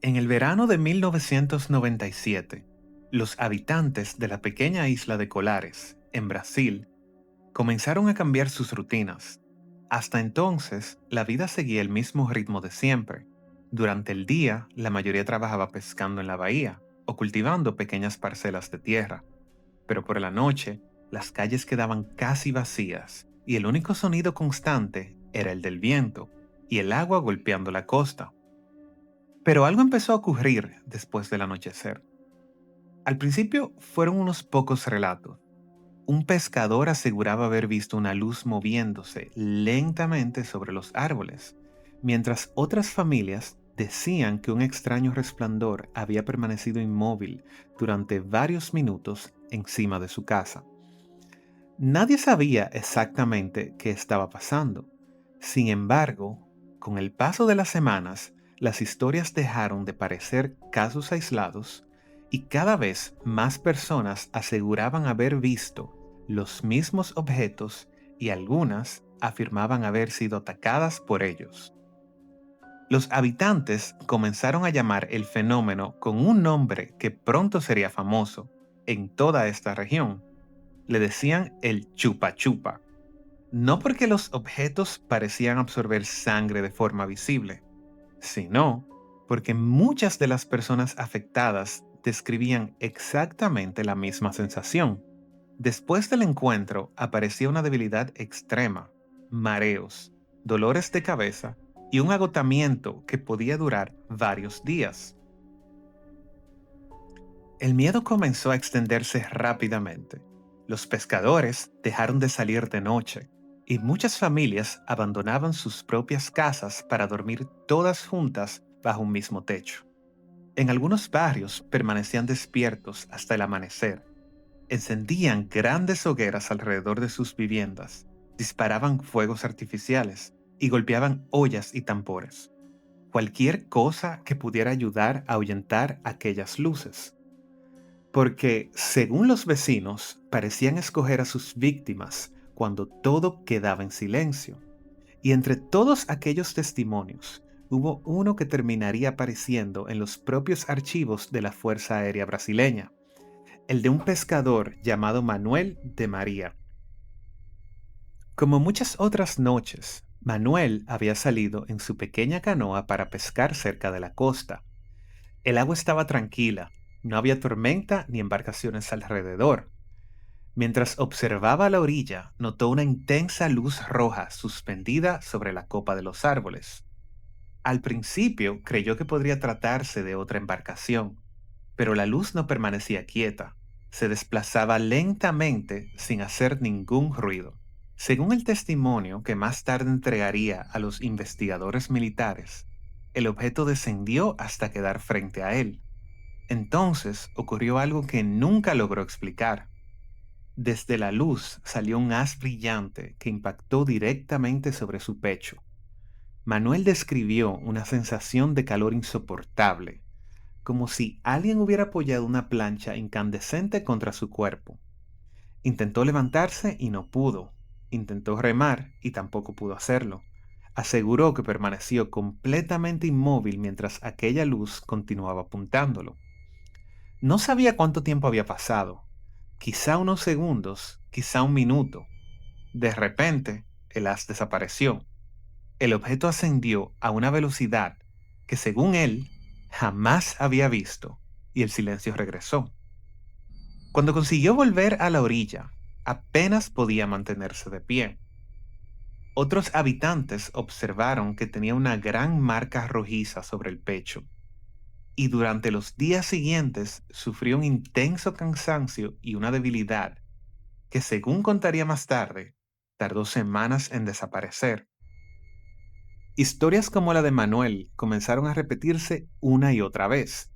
En el verano de 1997, los habitantes de la pequeña isla de Colares, en Brasil, comenzaron a cambiar sus rutinas. Hasta entonces, la vida seguía el mismo ritmo de siempre. Durante el día, la mayoría trabajaba pescando en la bahía o cultivando pequeñas parcelas de tierra, pero por la noche, las calles quedaban casi vacías y el único sonido constante era el del viento y el agua golpeando la costa. Pero algo empezó a ocurrir después del anochecer. Al principio fueron unos pocos relatos. Un pescador aseguraba haber visto una luz moviéndose lentamente sobre los árboles, mientras otras familias decían que un extraño resplandor había permanecido inmóvil durante varios minutos encima de su casa. Nadie sabía exactamente qué estaba pasando. Sin embargo, con el paso de las semanas, las historias dejaron de parecer casos aislados y cada vez más personas aseguraban haber visto los mismos objetos y algunas afirmaban haber sido atacadas por ellos. Los habitantes comenzaron a llamar el fenómeno con un nombre que pronto sería famoso en toda esta región. Le decían el chupa chupa, no porque los objetos parecían absorber sangre de forma visible, sino porque muchas de las personas afectadas describían exactamente la misma sensación. Después del encuentro aparecía una debilidad extrema, mareos, dolores de cabeza y un agotamiento que podía durar varios días. El miedo comenzó a extenderse rápidamente. Los pescadores dejaron de salir de noche y muchas familias abandonaban sus propias casas para dormir todas juntas bajo un mismo techo. En algunos barrios permanecían despiertos hasta el amanecer. Encendían grandes hogueras alrededor de sus viviendas, disparaban fuegos artificiales y golpeaban ollas y tambores. Cualquier cosa que pudiera ayudar a ahuyentar aquellas luces. Porque, según los vecinos, parecían escoger a sus víctimas cuando todo quedaba en silencio. Y entre todos aquellos testimonios, hubo uno que terminaría apareciendo en los propios archivos de la Fuerza Aérea Brasileña, el de un pescador llamado Manuel de María. Como muchas otras noches, Manuel había salido en su pequeña canoa para pescar cerca de la costa. El agua estaba tranquila, no había tormenta ni embarcaciones alrededor. Mientras observaba la orilla, notó una intensa luz roja suspendida sobre la copa de los árboles. Al principio creyó que podría tratarse de otra embarcación, pero la luz no permanecía quieta. Se desplazaba lentamente sin hacer ningún ruido. Según el testimonio que más tarde entregaría a los investigadores militares, el objeto descendió hasta quedar frente a él. Entonces ocurrió algo que nunca logró explicar. Desde la luz salió un haz brillante que impactó directamente sobre su pecho. Manuel describió una sensación de calor insoportable, como si alguien hubiera apoyado una plancha incandescente contra su cuerpo. Intentó levantarse y no pudo. Intentó remar y tampoco pudo hacerlo. Aseguró que permaneció completamente inmóvil mientras aquella luz continuaba apuntándolo. No sabía cuánto tiempo había pasado. Quizá unos segundos, quizá un minuto. De repente, el haz desapareció. El objeto ascendió a una velocidad que, según él, jamás había visto, y el silencio regresó. Cuando consiguió volver a la orilla, apenas podía mantenerse de pie. Otros habitantes observaron que tenía una gran marca rojiza sobre el pecho, y durante los días siguientes sufrió un intenso cansancio y una debilidad que, según contaría más tarde, tardó semanas en desaparecer. Historias como la de Manuel comenzaron a repetirse una y otra vez.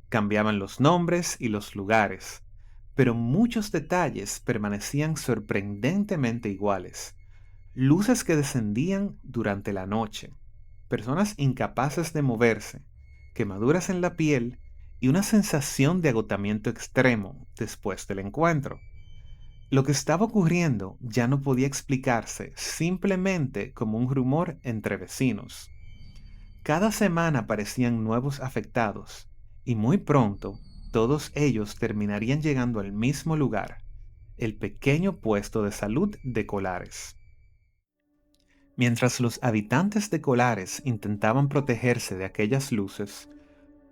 Cambiaban los nombres y los lugares, pero muchos detalles permanecían sorprendentemente iguales. Luces que descendían durante la noche, personas incapaces de moverse, quemaduras en la piel y una sensación de agotamiento extremo después del encuentro. Lo que estaba ocurriendo ya no podía explicarse simplemente como un rumor entre vecinos. Cada semana aparecían nuevos afectados y muy pronto todos ellos terminarían llegando al mismo lugar, el pequeño puesto de salud de Colares. Mientras los habitantes de Colares intentaban protegerse de aquellas luces,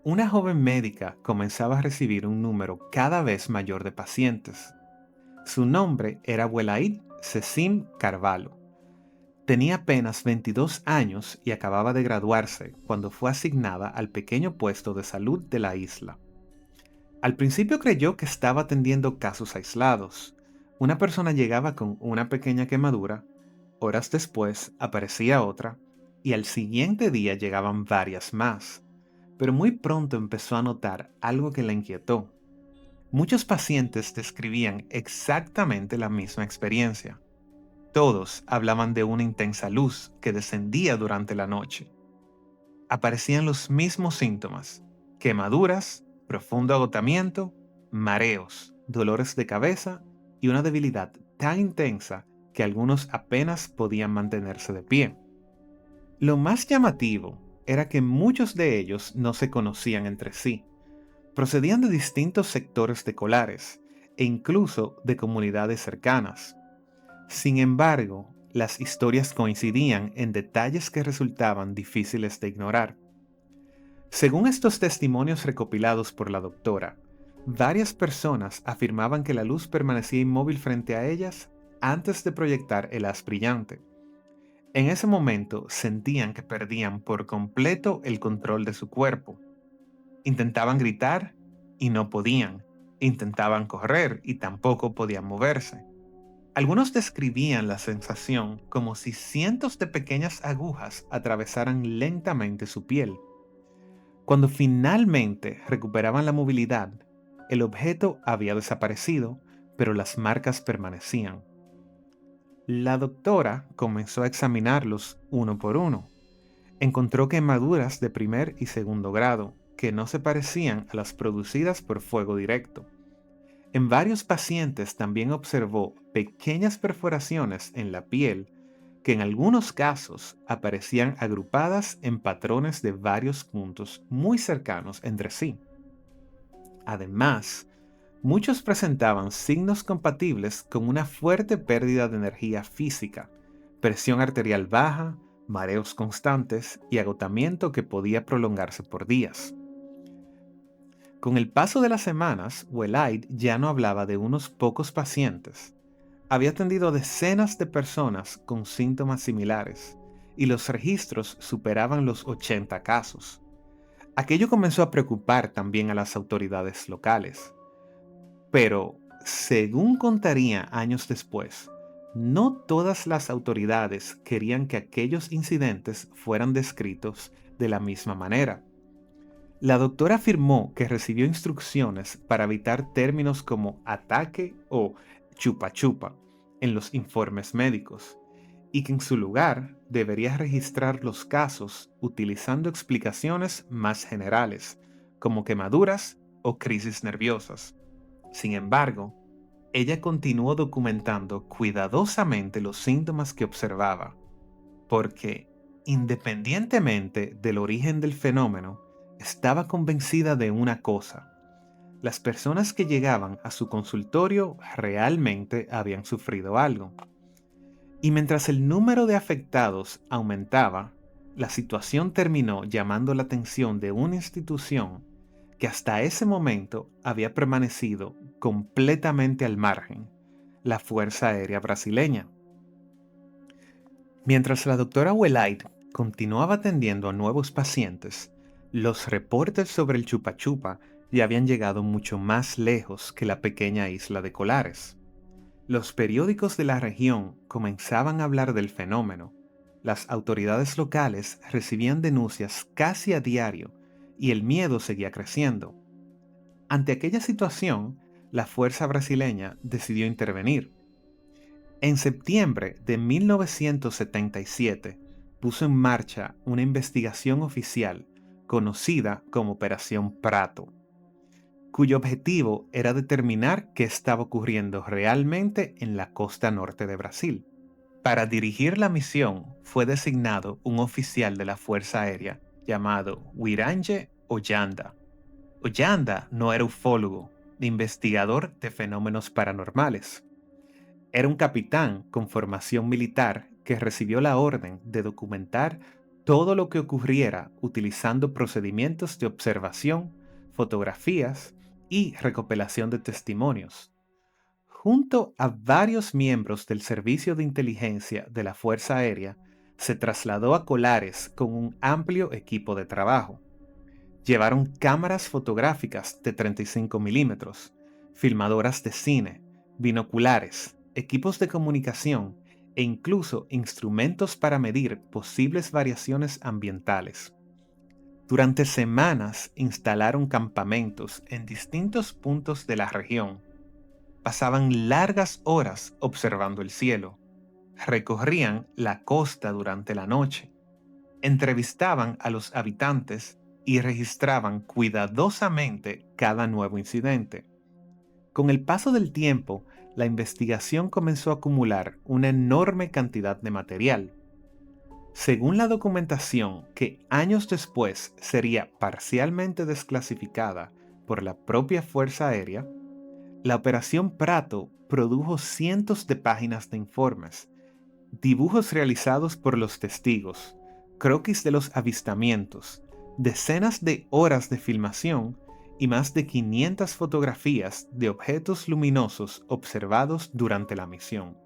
una joven médica comenzaba a recibir un número cada vez mayor de pacientes. Su nombre era Welaid Cecim Carvalho. Tenía apenas 22 años y acababa de graduarse cuando fue asignada al pequeño puesto de salud de la isla. Al principio creyó que estaba atendiendo casos aislados. Una persona llegaba con una pequeña quemadura, horas después aparecía otra, y al siguiente día llegaban varias más. Pero muy pronto empezó a notar algo que la inquietó. Muchos pacientes describían exactamente la misma experiencia. Todos hablaban de una intensa luz que descendía durante la noche. Aparecían los mismos síntomas: quemaduras, profundo agotamiento, mareos, dolores de cabeza y una debilidad tan intensa que algunos apenas podían mantenerse de pie. Lo más llamativo era que muchos de ellos no se conocían entre sí. Procedían de distintos sectores de Colares e incluso de comunidades cercanas. Sin embargo, las historias coincidían en detalles que resultaban difíciles de ignorar. Según estos testimonios recopilados por la doctora, varias personas afirmaban que la luz permanecía inmóvil frente a ellas antes de proyectar el haz brillante. En ese momento sentían que perdían por completo el control de su cuerpo. Intentaban gritar y no podían. Intentaban correr y tampoco podían moverse. Algunos describían la sensación como si cientos de pequeñas agujas atravesaran lentamente su piel. Cuando finalmente recuperaban la movilidad, el objeto había desaparecido, pero las marcas permanecían. La doctora comenzó a examinarlos uno por uno. Encontró quemaduras de primer y segundo grado, que no se parecían a las producidas por fuego directo. En varios pacientes también observó pequeñas perforaciones en la piel que en algunos casos aparecían agrupadas en patrones de varios puntos muy cercanos entre sí. Además, muchos presentaban signos compatibles con una fuerte pérdida de energía física, presión arterial baja, mareos constantes y agotamiento que podía prolongarse por días. Con el paso de las semanas, Welaid ya no hablaba de unos pocos pacientes. Había atendido a decenas de personas con síntomas similares y los registros superaban los 80 casos. Aquello comenzó a preocupar también a las autoridades locales. Pero, según contaría años después, no todas las autoridades querían que aquellos incidentes fueran descritos de la misma manera. La doctora afirmó que recibió instrucciones para evitar términos como ataque o chupa chupa en los informes médicos y que en su lugar debería registrar los casos utilizando explicaciones más generales, como quemaduras o crisis nerviosas. Sin embargo, ella continuó documentando cuidadosamente los síntomas que observaba, porque, independientemente del origen del fenómeno, estaba convencida de una cosa: las personas que llegaban a su consultorio realmente habían sufrido algo. Y mientras el número de afectados aumentaba, la situación terminó llamando la atención de una institución que hasta ese momento había permanecido completamente al margen: la Fuerza Aérea Brasileña. Mientras la doctora Welaid continuaba atendiendo a nuevos pacientes, los reportes sobre el Chupa Chupa ya habían llegado mucho más lejos que la pequeña isla de Colares. Los periódicos de la región comenzaban a hablar del fenómeno. Las autoridades locales recibían denuncias casi a diario y el miedo seguía creciendo. Ante aquella situación, la fuerza brasileña decidió intervenir. En septiembre de 1977 puso en marcha una investigación oficial conocida como Operación Prato, cuyo objetivo era determinar qué estaba ocurriendo realmente en la costa norte de Brasil. Para dirigir la misión fue designado un oficial de la Fuerza Aérea llamado Wiranje Oyanda. Oyanda no era ufólogo ni investigador de fenómenos paranormales. Era un capitán con formación militar que recibió la orden de documentar todo lo que ocurriera utilizando procedimientos de observación, fotografías y recopilación de testimonios. Junto a varios miembros del Servicio de Inteligencia de la Fuerza Aérea, se trasladó a Colares con un amplio equipo de trabajo. Llevaron cámaras fotográficas de 35 milímetros, filmadoras de cine, binoculares, equipos de comunicación e incluso instrumentos para medir posibles variaciones ambientales. Durante semanas instalaron campamentos en distintos puntos de la región. Pasaban largas horas observando el cielo. Recorrían la costa durante la noche. Entrevistaban a los habitantes y registraban cuidadosamente cada nuevo incidente. Con el paso del tiempo, la investigación comenzó a acumular una enorme cantidad de material. Según la documentación, que años después sería parcialmente desclasificada por la propia Fuerza Aérea, la Operación Prato produjo cientos de páginas de informes, dibujos realizados por los testigos, croquis de los avistamientos, decenas de horas de filmación y más de 500 fotografías de objetos luminosos observados durante la misión.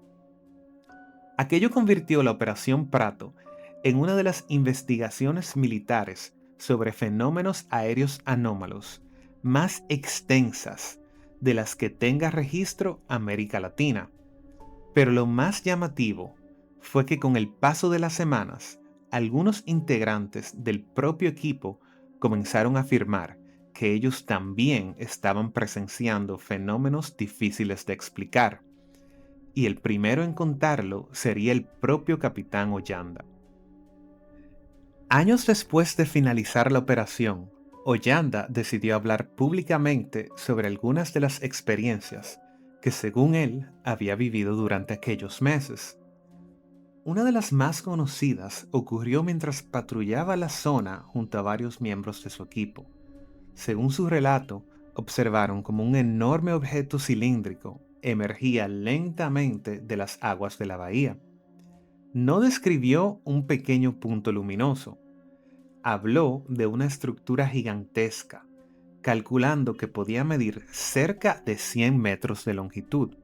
Aquello convirtió la Operación Prato en una de las investigaciones militares sobre fenómenos aéreos anómalos más extensas de las que tenga registro América Latina. Pero lo más llamativo fue que con el paso de las semanas, algunos integrantes del propio equipo comenzaron a afirmar que ellos también estaban presenciando fenómenos difíciles de explicar, y el primero en contarlo sería el propio capitán Oyanda. Años después de finalizar la operación, Oyanda decidió hablar públicamente sobre algunas de las experiencias que, según él, había vivido durante aquellos meses. Una de las más conocidas ocurrió mientras patrullaba la zona junto a varios miembros de su equipo. Según su relato, observaron como un enorme objeto cilíndrico emergía lentamente de las aguas de la bahía. No describió un pequeño punto luminoso. Habló de una estructura gigantesca, calculando que podía medir cerca de 100 metros de longitud,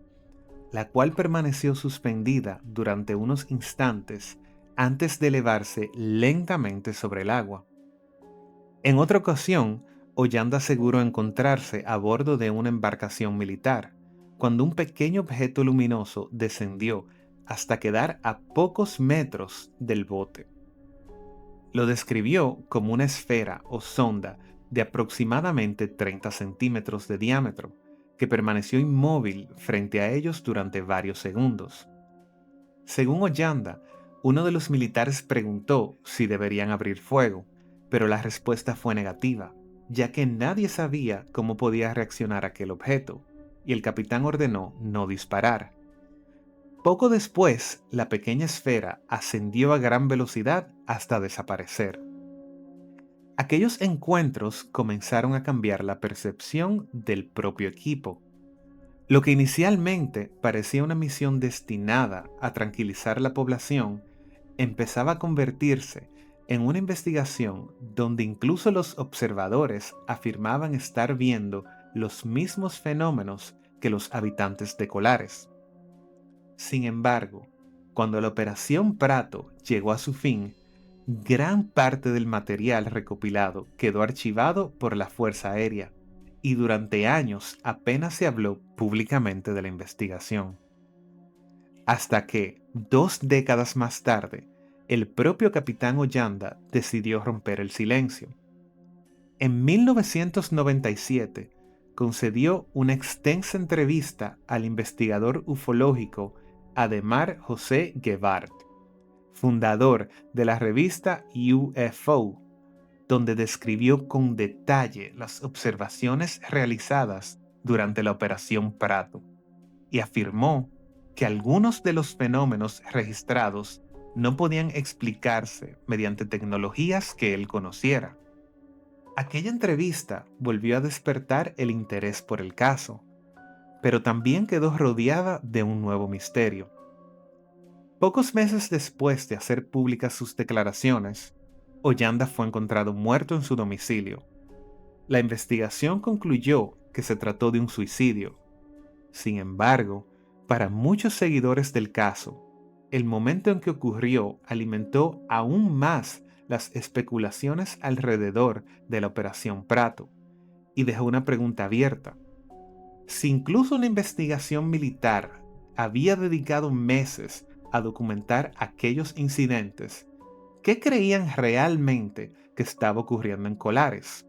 la cual permaneció suspendida durante unos instantes antes de elevarse lentamente sobre el agua. En otra ocasión, Ollanda aseguró encontrarse a bordo de una embarcación militar, cuando un pequeño objeto luminoso descendió hasta quedar a pocos metros del bote. Lo describió como una esfera o sonda de aproximadamente 30 centímetros de diámetro, que permaneció inmóvil frente a ellos durante varios segundos. Según Ollanda, uno de los militares preguntó si deberían abrir fuego, pero la respuesta fue negativa, ya que nadie sabía cómo podía reaccionar aquel objeto, y el capitán ordenó no disparar. Poco después, la pequeña esfera ascendió a gran velocidad hasta desaparecer. Aquellos encuentros comenzaron a cambiar la percepción del propio equipo. Lo que inicialmente parecía una misión destinada a tranquilizar la población, empezaba a convertirse en una investigación donde incluso los observadores afirmaban estar viendo los mismos fenómenos que los habitantes de Colares. Sin embargo, cuando la Operación Prato llegó a su fin, gran parte del material recopilado quedó archivado por la Fuerza Aérea, y durante años apenas se habló públicamente de la investigación. Hasta que, 2 décadas más tarde, el propio capitán Ollanda decidió romper el silencio. En 1997, concedió una extensa entrevista al investigador ufológico Ademar José Guevart, fundador de la revista UFO, donde describió con detalle las observaciones realizadas durante la Operación Prato, y afirmó que algunos de los fenómenos registrados no podían explicarse mediante tecnologías que él conociera. Aquella entrevista volvió a despertar el interés por el caso, pero también quedó rodeada de un nuevo misterio. Pocos meses después de hacer públicas sus declaraciones, Ollanda fue encontrado muerto en su domicilio. La investigación concluyó que se trató de un suicidio. Sin embargo, para muchos seguidores del caso, el momento en que ocurrió alimentó aún más las especulaciones alrededor de la Operación Prato y dejó una pregunta abierta. Si incluso una investigación militar había dedicado meses a documentar aquellos incidentes, ¿qué creían realmente que estaba ocurriendo en Colares?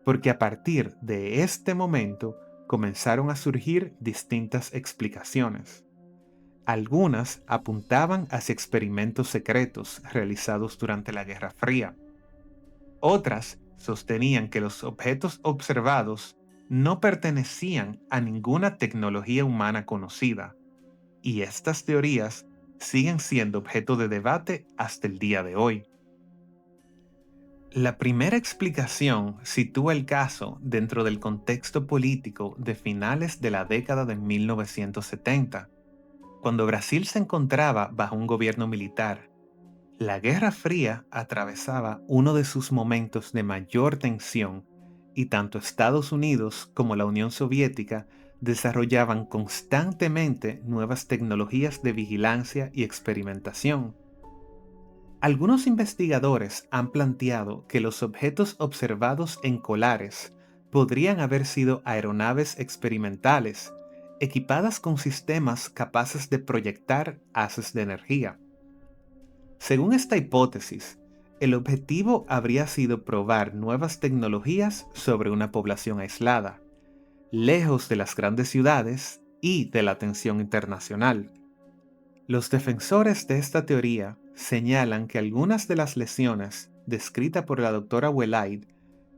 Porque a partir de este momento comenzaron a surgir distintas explicaciones. Algunas apuntaban hacia experimentos secretos realizados durante la Guerra Fría. Otras sostenían que los objetos observados no pertenecían a ninguna tecnología humana conocida, y estas teorías siguen siendo objeto de debate hasta el día de hoy. La primera explicación sitúa el caso dentro del contexto político de finales de la década de 1970, cuando Brasil se encontraba bajo un gobierno militar. La Guerra Fría atravesaba uno de sus momentos de mayor tensión y tanto Estados Unidos como la Unión Soviética desarrollaban constantemente nuevas tecnologías de vigilancia y experimentación. Algunos investigadores han planteado que los objetos observados en Colares podrían haber sido aeronaves experimentales, equipadas con sistemas capaces de proyectar haces de energía. Según esta hipótesis, el objetivo habría sido probar nuevas tecnologías sobre una población aislada, lejos de las grandes ciudades y de la atención internacional. Los defensores de esta teoría señalan que algunas de las lesiones descritas por la doctora Welaid,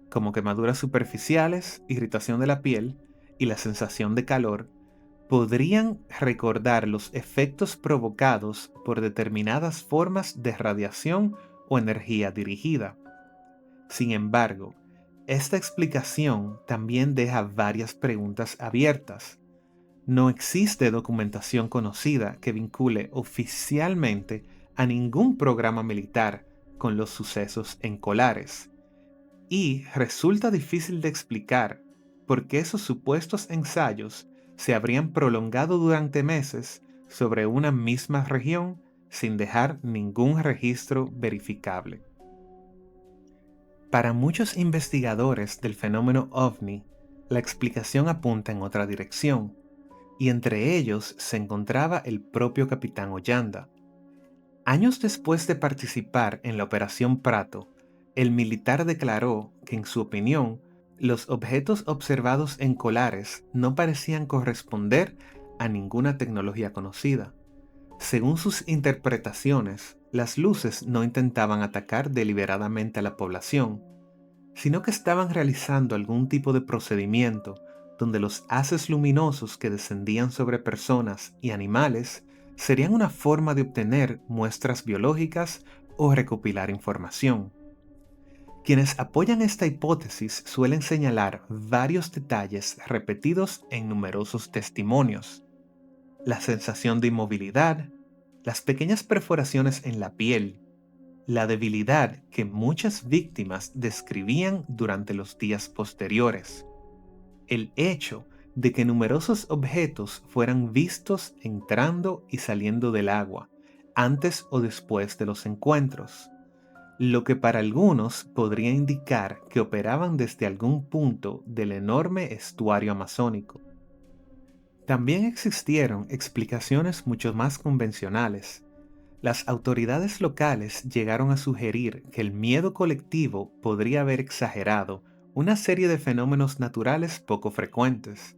como quemaduras superficiales, irritación de la piel y la sensación de calor, podrían recordar los efectos provocados por determinadas formas de radiación o energía dirigida. Sin embargo, esta explicación también deja varias preguntas abiertas. No existe documentación conocida que vincule oficialmente a ningún programa militar con los sucesos en Colares, y resulta difícil de explicar por qué esos supuestos ensayos se habrían prolongado durante meses sobre una misma región sin dejar ningún registro verificable. Para muchos investigadores del fenómeno OVNI, la explicación apunta en otra dirección, y entre ellos se encontraba el propio capitán Ollanda. Años después de participar en la Operación Prato, el militar declaró que, en su opinión, los objetos observados en Colares no parecían corresponder a ninguna tecnología conocida. Según sus interpretaciones, las luces no intentaban atacar deliberadamente a la población, sino que estaban realizando algún tipo de procedimiento donde los haces luminosos que descendían sobre personas y animales serían una forma de obtener muestras biológicas o recopilar información. Quienes apoyan esta hipótesis suelen señalar varios detalles repetidos en numerosos testimonios: la sensación de inmovilidad, las pequeñas perforaciones en la piel, la debilidad que muchas víctimas describían durante los días posteriores, el hecho de que numerosos objetos fueran vistos entrando y saliendo del agua antes o después de los encuentros, lo que para algunos podría indicar que operaban desde algún punto del enorme estuario amazónico. También existieron explicaciones mucho más convencionales. Las autoridades locales llegaron a sugerir que el miedo colectivo podría haber exagerado una serie de fenómenos naturales poco frecuentes,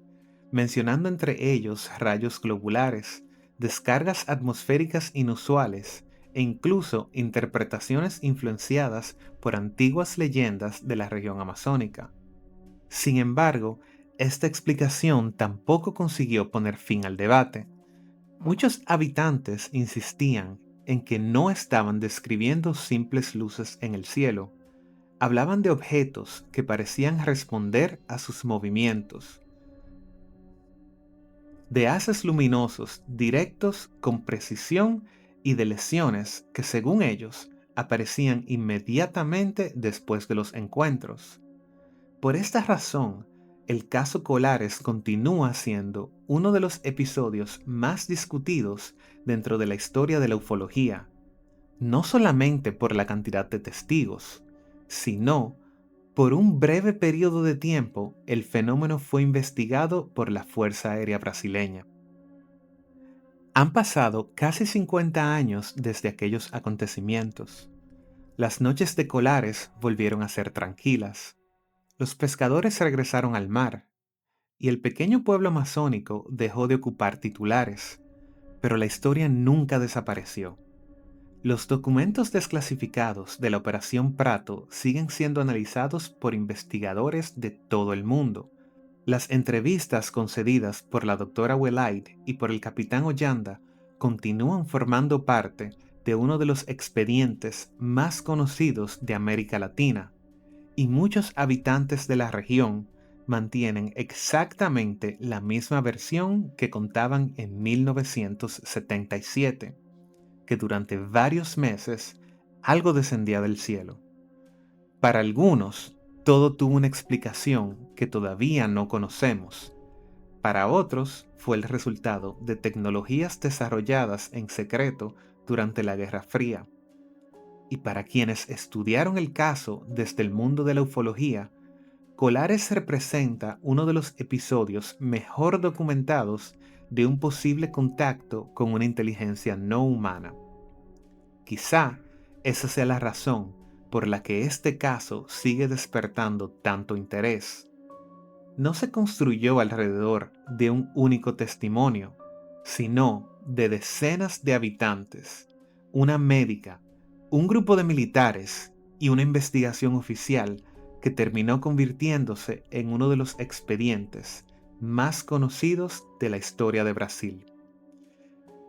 mencionando entre ellos rayos globulares, descargas atmosféricas inusuales e incluso interpretaciones influenciadas por antiguas leyendas de la región amazónica. Sin embargo, esta explicación tampoco consiguió poner fin al debate. Muchos habitantes insistían en que no estaban describiendo simples luces en el cielo. Hablaban de objetos que parecían responder a sus movimientos, de haces luminosos directos con precisión y de lesiones que, según ellos, aparecían inmediatamente después de los encuentros. Por esta razón, el caso Colares continúa siendo uno de los episodios más discutidos dentro de la historia de la ufología, no solamente por la cantidad de testigos, sino por un breve periodo de tiempo el fenómeno fue investigado por la Fuerza Aérea Brasileña. Han pasado casi 50 años desde aquellos acontecimientos. Las noches de Colares volvieron a ser tranquilas. Los pescadores regresaron al mar, y el pequeño pueblo amazónico dejó de ocupar titulares, pero la historia nunca desapareció. Los documentos desclasificados de la Operación Prato siguen siendo analizados por investigadores de todo el mundo. Las entrevistas concedidas por la doctora Welaid y por el capitán Ollanda continúan formando parte de uno de los expedientes más conocidos de América Latina, y muchos habitantes de la región mantienen exactamente la misma versión que contaban en 1977, que durante varios meses algo descendía del cielo. Para algunos, todo tuvo una explicación que todavía no conocemos. Para otros, fue el resultado de tecnologías desarrolladas en secreto durante la Guerra Fría. Y para quienes estudiaron el caso desde el mundo de la ufología, Colares representa uno de los episodios mejor documentados de un posible contacto con una inteligencia no humana. Quizá esa sea la razón por la que este caso sigue despertando tanto interés. No se construyó alrededor de un único testimonio, sino de decenas de habitantes, una médica, un grupo de militares y una investigación oficial que terminó convirtiéndose en uno de los expedientes más conocidos de la historia de Brasil.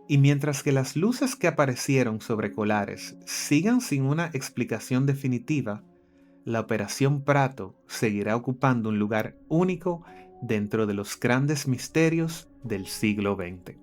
Y mientras que las luces que aparecieron sobre Colares sigan sin una explicación definitiva, la Operación Prato seguirá ocupando un lugar único dentro de los grandes misterios del siglo XX.